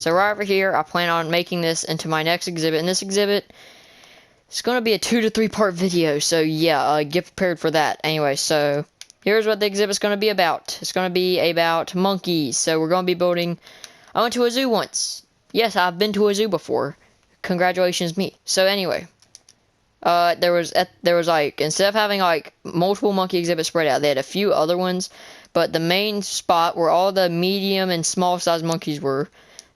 So right over here, I plan on making this into my next exhibit, and this exhibit is going to be a 2 to 3 part video, so yeah, get prepared for that. Anyway, so here's what the exhibit's going to be about. It's going to be about monkeys, so we're going to be building... I went to a zoo once. Yes, I've been to a zoo before. Congratulations me. So anyway, there was like, instead of having like multiple monkey exhibits spread out, they had a few other ones, but the main spot where all the medium and small size monkeys were,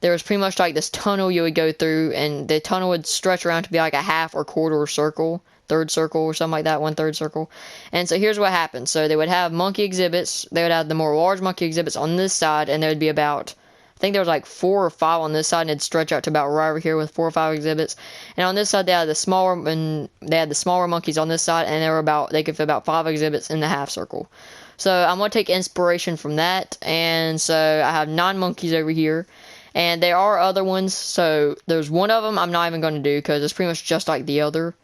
there was pretty much like this tunnel you would go through, and the tunnel would stretch around to be like a half or quarter circle, third circle or something like that, 1/3 circle. And so here's what happened. So they would have monkey exhibits. They would have the more large monkey exhibits on this side, and there would be about, I think there was like 4 or 5 on this side, and it'd stretch out to about right over here with 4 or 5 exhibits. And on this side, they had the smaller monkeys on this side, and they could fit about 5 exhibits in the half circle. So I'm gonna take inspiration from that, and so I have 9 monkeys over here. And there are other ones, so there's one of them I'm not even going to do because it's pretty much just like the other.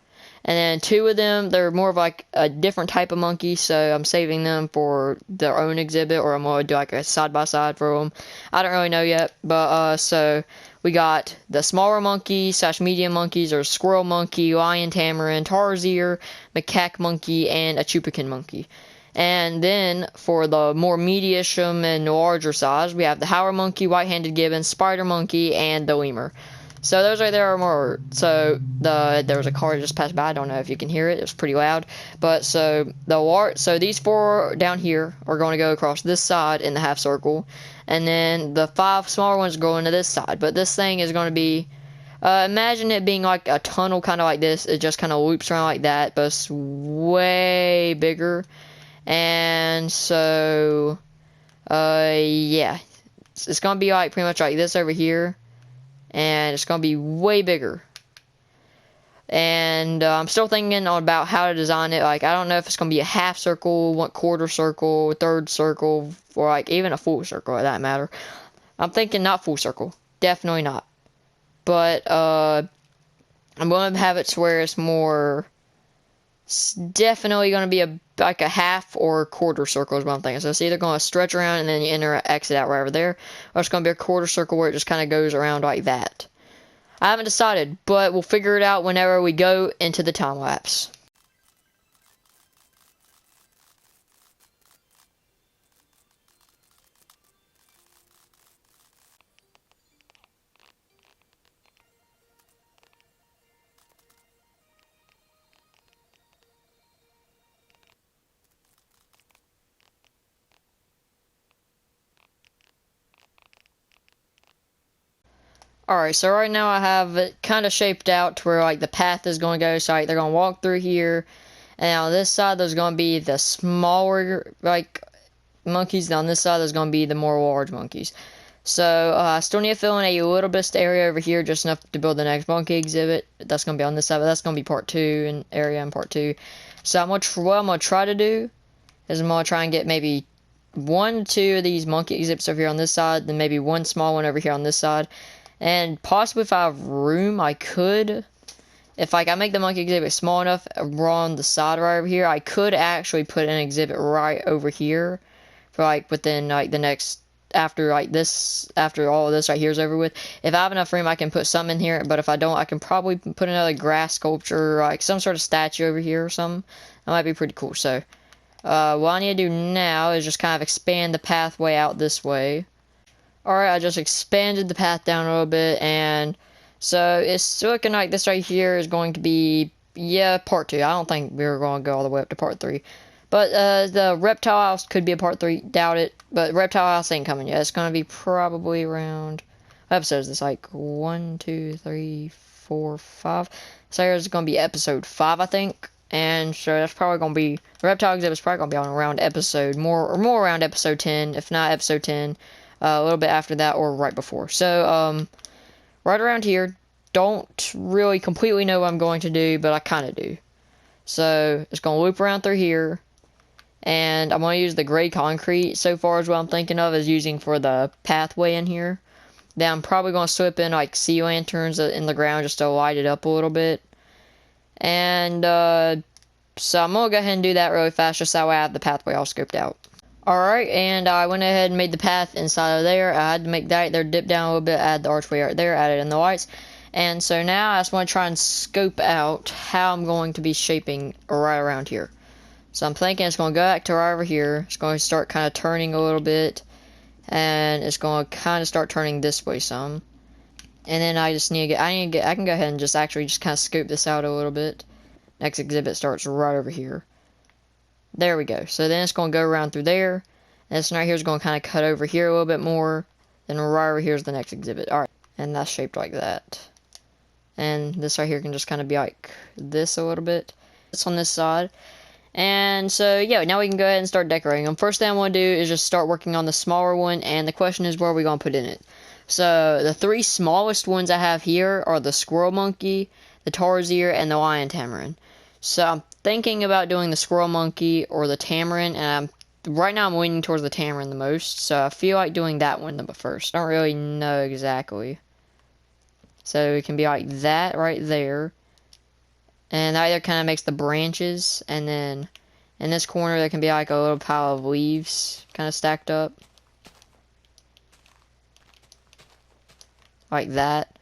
And then 2 of them, they're more of like a different type of monkey, so I'm saving them for their own exhibit, or I'm going to do like a side-by-side for them. I don't really know yet, but so we got the smaller monkey / medium monkeys, or squirrel monkey, lion tamarin, tarsier, macaque monkey, and a chupacan monkey. And then for the more medium and larger size, we have the howler monkey, white-handed gibbon, spider monkey, and the lemur. So those right there are more. So there was a car that just passed by. I don't know if you can hear it. It was pretty loud. But so these 4 down here are going to go across this side in the half circle, and then the 5 smaller ones go into this side. But this thing is going to be, imagine it being like a tunnel, kind of like this. It just kind of loops around like that, but it's way bigger. And so, yeah, it's gonna be like pretty much like this over here, and it's gonna be way bigger. And I'm still thinking about how to design it. Like, I don't know if it's gonna be a half circle, 1/4 circle, 1/3 circle, or like even a full circle for that matter. I'm thinking not full circle, definitely not. But I'm gonna have it to where it's more. It's definitely going to be like a half or quarter circle is what I'm thinking. So it's either going to stretch around and then you enter exit out right over there, or it's going to be a quarter circle where it just kind of goes around like that. I haven't decided, but we'll figure it out whenever we go into the time lapse. Alright, so right now I have it kind of shaped out to where like the path is going to go. So like, they're going to walk through here, and on this side there's going to be the smaller like monkeys, and on this side there's going to be the more large monkeys. So I still need to fill in a little bit of area over here, just enough to build the next monkey exhibit. That's going to be on this side, but that's going to be part 2 and area in part 2. So what I'm going to try to do is I'm going to try and get maybe 1 to 2 of these monkey exhibits over here on this side, then maybe 1 small one over here on this side. And possibly if I have room, I could, if like I make the monkey exhibit small enough on the side right over here, I could actually put an exhibit right over here for like within like the next, after like this, after all of this right here is over with. If I have enough room, I can put some in here, but if I don't, I can probably put another grass sculpture, like some sort of statue over here or something. That might be pretty cool. So what I need to do now is just kind of expand the pathway out this way. Alright, I just expanded the path down a little bit, and so it's looking like this right here is going to be, yeah, part 2. I don't think we're going to go all the way up to part 3. But the reptile house could be a part 3, doubt it. But reptile house ain't coming yet. It's going to be probably around, what episode is this, like 1, 2, 3, 4, 5. So here's going to be episode 5, I think. And so that's probably going to be, the reptile exhibit's probably going to be on around episode, more around episode 10, if not episode 10. A little bit after that or right before. So, right around here, don't really completely know what I'm going to do, but I kind of do. So, it's going to loop around through here, and I'm going to use the gray concrete so far as what I'm thinking of is using for the pathway in here. Then I'm probably going to slip in like sea lanterns in the ground just to light it up a little bit. And, so I'm going to go ahead and do that really fast just that way I have the pathway all scoped out. Alright, and I went ahead and made the path inside of there. I had to make that there, dip down a little bit, add the archway right there, added in the lights. And so now I just want to try and scope out how I'm going to be shaping right around here. So I'm thinking it's going to go back to right over here. It's going to start kind of turning a little bit. And it's going to kind of start turning this way some. And then I just need to get, I can go ahead and just actually just kind of scope this out a little bit. Next exhibit starts right over here. There we go. So then it's going to go around through there. And this right here is going to kind of cut over here a little bit more. Then right over here is the next exhibit. Alright. And that's shaped like that. And this right here can just kind of be like this a little bit. It's on this side. And so, yeah, now we can go ahead and start decorating them. First thing I want to do is just start working on the smaller one. And the question is, where are we going to put in it? So, the three smallest ones I have here are the squirrel monkey, the tarsier, and the lion tamarin. So, I'm thinking about doing the squirrel monkey or the tamarin, and right now I'm leaning towards the tamarin the most, so I feel like doing that one first. I don't really know exactly. So it can be like that right there, and that either kind of makes the branches, and then in this corner there can be like a little pile of leaves kind of stacked up. Like that.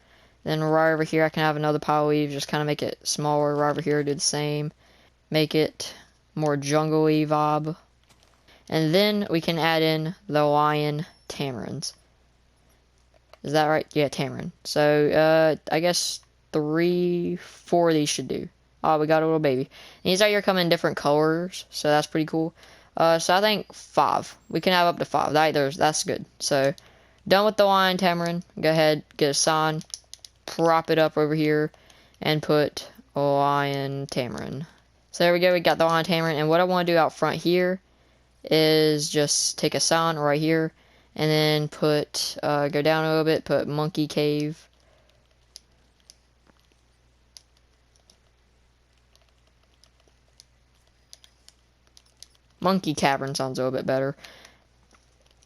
Then right over here I can have another pile of leaves, just kind of make it smaller. Right over here do the same. Make it more jungle-y vibe. And then we can add in the lion tamarins. Is that right? Yeah, tamarin. So, I guess 3, 4 of these should do. Oh, we got a little baby. And these out here come in different colors, so that's pretty cool. So I think 5. We can have up to 5. That's good. So, done with the lion tamarin. Go ahead, get a sign, prop it up over here, and put lion tamarin. So there we go, we got the lion tamarin, and what I want to do out front here is just take a sign right here, and then put, go down a little bit, put monkey cave. Monkey cavern sounds a little bit better.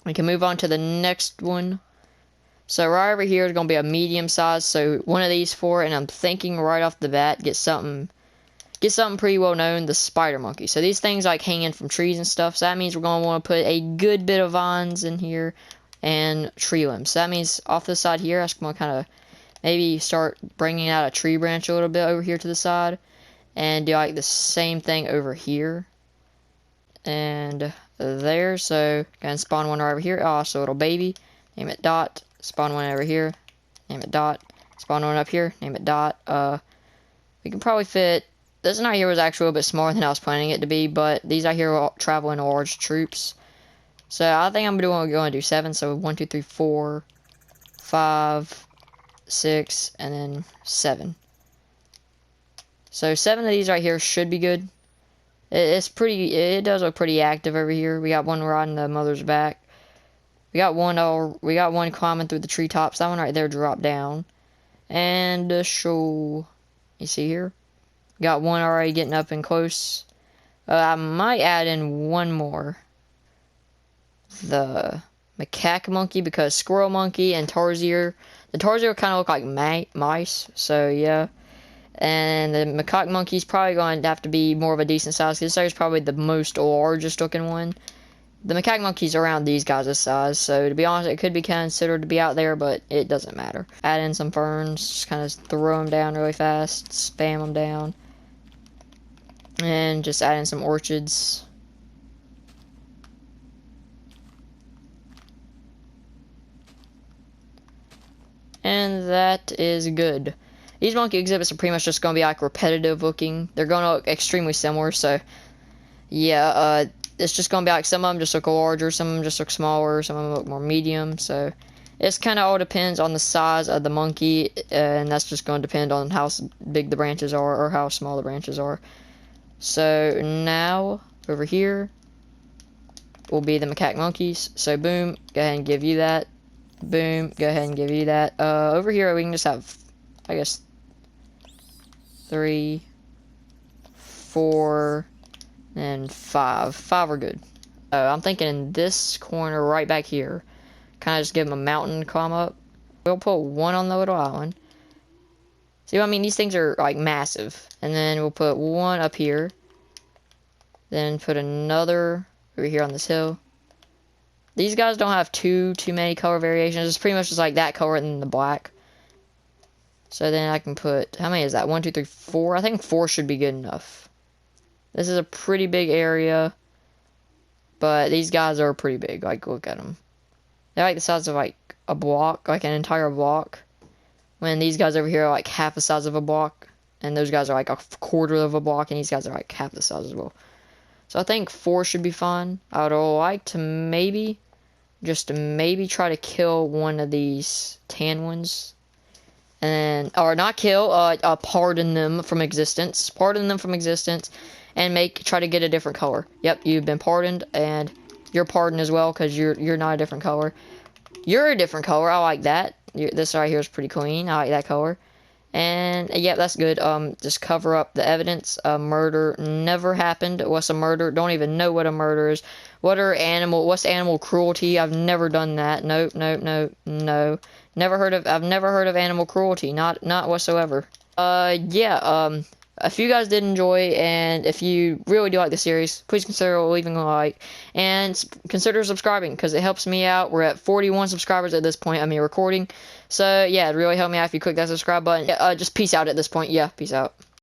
We can move on to the next one. So right over here is going to be a medium size, so one of these 4, and I'm thinking right off the bat, get something pretty well known, the spider monkey. So these things like hanging from trees and stuff, so that means we're going to want to put a good bit of vines in here and tree limbs. So that means off the side here, I'm going to kind of maybe start bringing out a tree branch a little bit over here to the side, and do like the same thing over here and there. So go and spawn one right over here. Oh, so little baby, name it Dot. Spawn one over here, name it Dot. Spawn one up here, name it Dot. We can probably fit. This one out here was actually a little bit smaller than I was planning it to be, but these out here will travel in large troops. So I think I'm going to do 7. So 1, 2, 3, 4, 5, 6, and then 7. So 7 of these right here should be good. It does look pretty active over here. We got one riding the mother's back. We got one climbing through the treetops. That one right there dropped down. And show, you see here? Got one already getting up and close. I might add in one more. The macaque monkey, because squirrel monkey and tarsier. The tarsier kind of look like mice, so yeah. And the macaque monkey is probably going to have to be more of a decent size. This is probably the most largest looking one. The macaque monkey's around these guys' size, so to be honest, it could be considered to be out there, but it doesn't matter. Add in some ferns, just kind of throw them down really fast, spam them down. And just add in some orchids. And that is good. These monkey exhibits are pretty much just going to be like repetitive looking. They're going to look extremely similar, so yeah, it's just going to be like some of them just look larger, some of them just look smaller, some of them look more medium, so it's kind of all depends on the size of the monkey, and that's just going to depend on how big the branches are or how small the branches are. So now, over here, will be the macaque monkeys. So boom, go ahead and give you that. Boom, go ahead and give you that. Over here we can just have, I guess, 3, 4, and 5. 5 are good. I'm thinking in this corner right back here, kind of just give them a mountain to climb up. We'll put one on the little island. See what I mean? These things are like massive. And then we'll put one up here. Then put another over here on this hill. These guys don't have too many color variations. It's pretty much just like that color and then the black. So then I can put, how many is that? 1, 2, 3, 4. I think 4 should be good enough. This is a pretty big area, but these guys are pretty big. Like, look at them. They're like the size of like a block, like an entire block. When these guys over here are like half the size of a block, and those guys are like a quarter of a block, and these guys are like half the size as well. So I think 4 should be fine. I would like to maybe, just maybe try to kill one of these tan ones. And, or not kill, pardon them from existence. Pardon them from existence. And try to get a different color. Yep, you've been pardoned, and you're pardoned as well, because you're not a different color. You're a different color, I like that. This right here is pretty clean, I like that color. And, yeah, that's good. Just cover up the evidence. Murder never happened. What's a murder? Don't even know what a murder is. What's animal cruelty? I've never done that. Nope, nope, nope, no. I've never heard of animal cruelty. Not whatsoever. Yeah, if you guys did enjoy, and if you really do like the series, please consider leaving a like, and consider subscribing, because it helps me out. We're at 41 subscribers at this point, recording. So, yeah, it'd really help me out if you click that subscribe button. Just peace out at this point. Yeah, peace out.